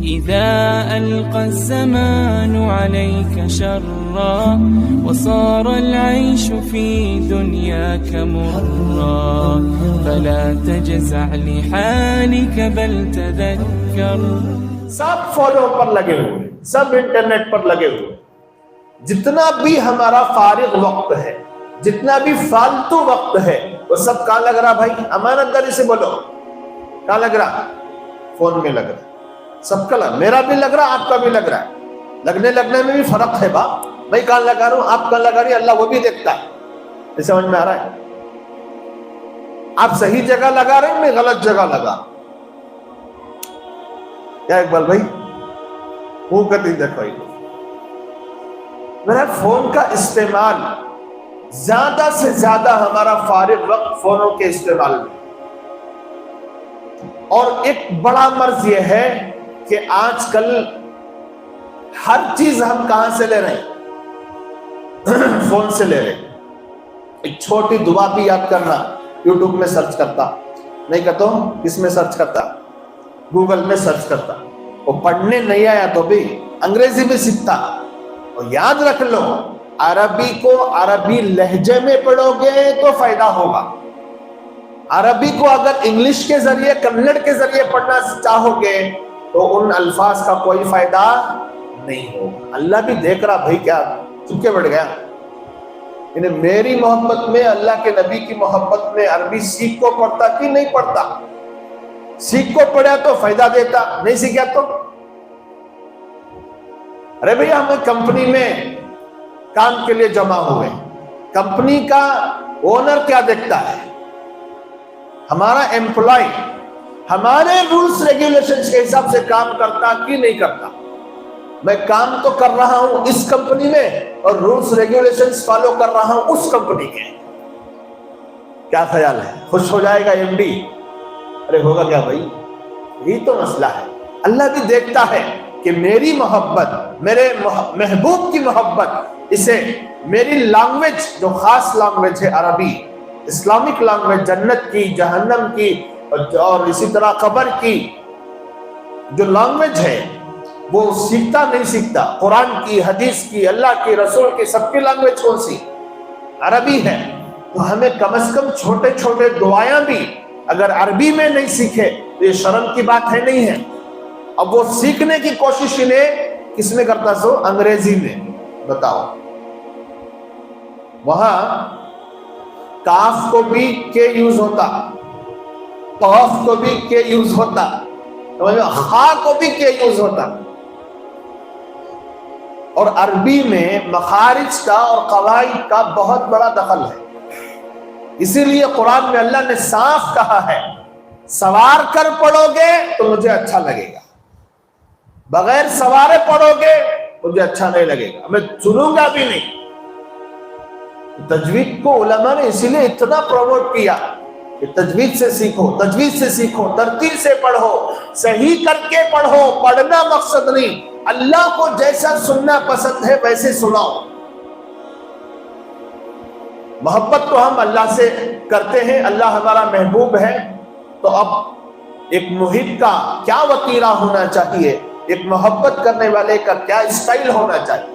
إذا ألقى الزمان عليك شرا وصار العيش في دنياك مرا فلا تجزع لحالك بل تذكر. سب فالو پر لگے ہوئے، سب انٹرنیٹ پر لگے ہوئے. جتنا بھی ہمارا فارغ وقت ہے، جتنا بھی فالتو وقت ہے، وہ سب کہاں لگ رہا بھائی؟ امانت داری سے بولو، کہاں لگ رہا؟ فون میں لگ رہا. سب کا میرا بھی لگ رہا، آپ کا بھی لگ رہا ہے. لگنے میں بھی فرق ہے باپ. میں کہاں لگا رہا ہوں، آپ کہاں لگا رہی، اللہ وہ بھی دیکھتا ہے. یہ سمجھ میں آ رہا ہے؟ آپ صحیح جگہ لگا رہے ہیں، میں غلط جگہ لگا. کیا اقبال بھائی وہ کہتی دیکھو میرا فون کا استعمال زیادہ سے زیادہ ہمارا فارغ وقت فونوں کے استعمال میں. اور ایک بڑا مرض یہ ہے کہ آج کل ہر چیز ہم کہاں سے لے رہے ہیں؟ فون سے لے رہے ہیں. ایک چھوٹی دعا بھی یاد کرنا، یوٹیوب میں سرچ کرتا نہیں کرتا ہوں، کس میں سرچ کرتا؟ گوگل میں سرچ کرتا. وہ پڑھنے نہیں آیا تو بھی انگریزی میں سیکھتا. اور یاد رکھ لو، عربی کو عربی لہجے میں پڑھو گے تو فائدہ ہوگا. عربی کو اگر انگلش کے ذریعے، کنڑ کے ذریعے پڑھنا چاہو گے تو ان الفاظ کا کوئی فائدہ نہیں ہوگا. اللہ بھی دیکھ رہا بھائی، کیا چپکے بیٹھ گیا؟ انہیں میری محبت میں، اللہ کے نبی کی محبت میں عربی سیکھ کو پڑھتا کہ نہیں پڑھتا؟ سیکھ کو پڑھا تو فائدہ دیتا، نہیں سیکھا تو ارے بھیا ہمیں کمپنی میں کام کے لیے جمع ہوئے، کمپنی کا اونر کیا دیکھتا ہے؟ ہمارا ایمپلائی ہمارے رولز ریگولیشنز کے حساب سے کام کرتا کہ نہیں کرتا؟ میں کام تو کر رہا ہوں اس کمپنی میں اور رولز ریگولیشنز فالو کر رہا ہوں اس کمپنی کے. کیا خیال ہے؟ خوش ہو جائے گا ایم ڈی؟ ارے ہوگا کیا بھائی؟ یہی تو مسئلہ ہے. اللہ بھی دیکھتا ہے کہ میری محبت، میرے محبوب کی محبت، اسے میری لینگویج جو خاص لینگویج ہے عربی، اسلامک لینگویج، جنت کی، جہنم کی اور اسی طرح قبر کی جو لینگویج ہے وہ سیکھتا نہیں سیکھتا. قرآن کی، حدیث کی، اللہ کی، رسول کی، سب کی لینگویج کون سی؟ عربی ہے. تو ہمیں کم از کم چھوٹے چھوٹے دعائیں بھی اگر عربی میں نہیں سیکھے تو یہ شرم کی بات ہے نہیں ہے. اب وہ سیکھنے کی کوشش انہیں کس میں کرتا سو؟ انگریزی میں. بتاؤ، وہاں کاف کو بھی کے یوز ہوتا، قاف کو بھی کے یوز ہوتا، خا کو بھی کے یوز ہوتا. اور عربی میں مخارج کا اور قواعد کا بہت بڑا دخل ہے. اسی لیے قرآن میں اللہ نے صاف کہا ہے، سوار کر پڑھو گے تو مجھے اچھا لگے گا، بغیر سوارے پڑھو گے مجھے اچھا نہیں لگے گا، میں سنوں گا بھی نہیں. تجوید کو علماء نے اسی لیے اتنا پروموٹ کیا کہ تجوید سے سیکھو، تجوید سے سیکھو، ترتیل سے پڑھو، صحیح کر کے پڑھو. پڑھنا مقصد نہیں، اللہ کو جیسا سننا پسند ہے ویسے سناؤ. محبت تو ہم اللہ سے کرتے ہیں، اللہ ہمارا محبوب ہے. تو اب ایک محب کا کیا وتیرہ ہونا چاہیے، ایک محبت کرنے والے کا کیا اسٹائل ہونا چاہیے.